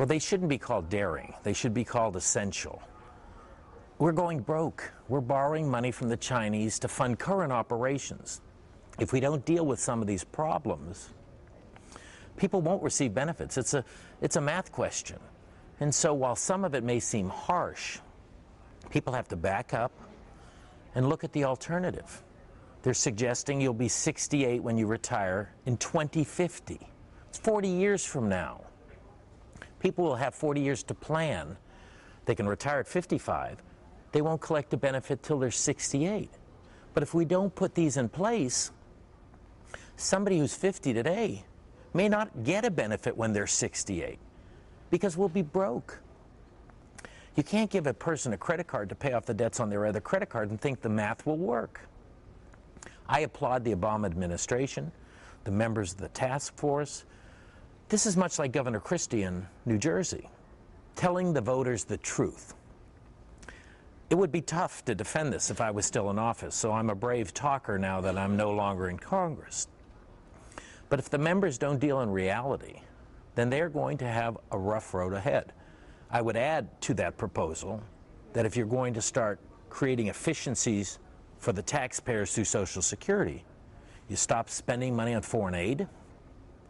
Well, they shouldn't be called daring. They should be called essential. We're going broke. We're borrowing money from the Chinese to fund current operations. If we don't deal with some of these problems, people won't receive benefits. It's a math question. And so while some of it may seem harsh, people have to back up and look at the alternative. They're suggesting you'll be 68 when you retire in 2050. It's 40 years from now. People will have 40 years to plan. They can retire at 55. They won't collect a benefit till they're 68. But if we don't put these in place, somebody who's 50 today may not get a benefit when they're 68 because we'll be broke. You can't give a person a credit card to pay off the debts on their other credit card and think the math will work. I applaud the Obama administration, the members of the task force. This is much like Governor Christie in New Jersey, telling the voters the truth. It would be tough to defend this if I was still in office, so I'm a brave talker now that I'm no longer in Congress. But if the members don't deal in reality, then they're going to have a rough road ahead. I would add to that proposal that if you're going to start creating efficiencies for the taxpayers through Social Security, you stop spending money on foreign aid,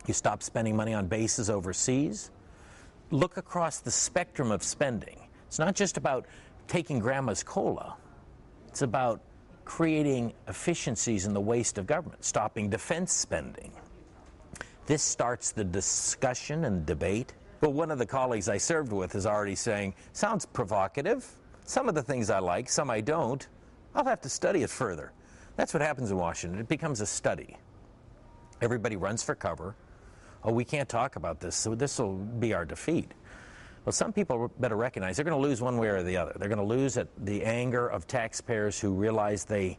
you stop spending money on bases overseas. Look across the spectrum of spending. It's not just about taking grandma's cola. It's about creating efficiencies in the waste of government, stopping defense spending. This starts the discussion and debate. But one of the colleagues I served with is already saying, sounds provocative. Some of the things I like, some I don't. I'll have to study it further. That's what happens in Washington. It becomes a study. Everybody runs for cover. Oh, we can't talk about this, so this will be our defeat. Well, some people better recognize they're going to lose one way or the other. They're going to lose at the anger of taxpayers who realize they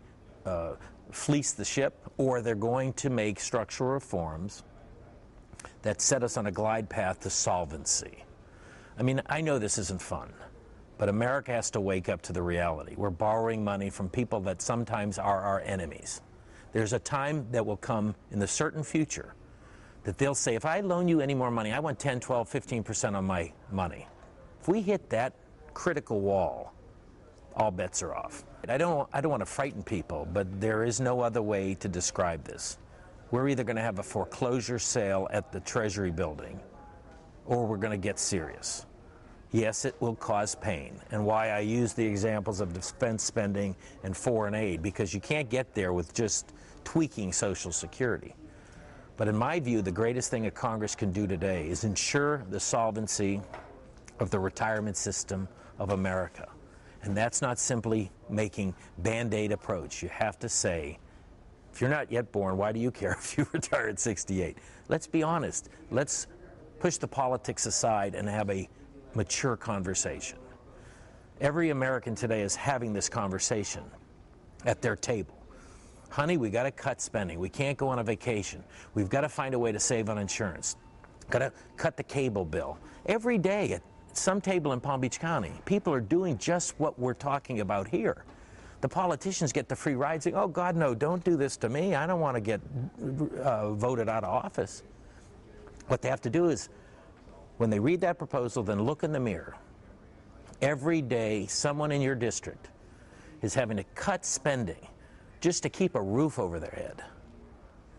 fleece the ship, or they're going to make structural reforms that set us on a glide path to solvency. I mean, I know this isn't fun, but America has to wake up to the reality. We're borrowing money from people that sometimes are our enemies. There's a time that will come in the certain future that they'll say, if I loan you any more money, I want 10, 12, 15% on my money. If we hit that critical wall, all bets are off. I don't want to frighten people, but there is no other way to describe this. We're either going to have a foreclosure sale at the Treasury building, or we're going to get serious. Yes, it will cause pain, and why I use the examples of defense spending and foreign aid, because you can't get there with just tweaking Social Security. But in my view, the greatest thing a Congress can do today is ensure the solvency of the retirement system of America. And that's not simply making Band-Aid approach. You have to say, if you're not yet born, why do you care if you retire at 68? Let's be honest. Let's push the politics aside and have a mature conversation. Every American today is having this conversation at their table. Honey, we got to cut spending. We can't go on a vacation. We've got to find a way to save on insurance. Got to cut the cable bill. Every day at some table in Palm Beach County, people are doing just what we're talking about here. The politicians get the free ride saying, oh, God, no, don't do this to me. I don't want to get voted out of office. What they have to do is, when they read that proposal, then look in the mirror. Every day, someone in your district is having to cut spending just to keep a roof over their head.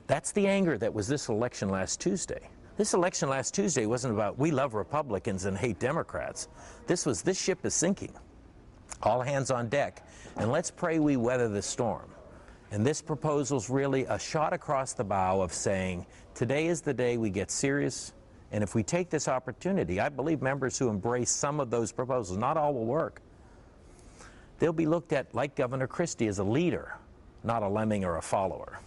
That's the anger that was this election last Tuesday. This election last Tuesday wasn't about we love Republicans and hate Democrats. This ship is sinking. All hands on deck, and let's pray we weather the storm. And this proposal's really a shot across the bow of saying, today is the day we get serious, and if we take this opportunity, I believe members who embrace some of those proposals, not all will work, they'll be looked at, like Governor Christie, as a leader, not a lemming or a follower.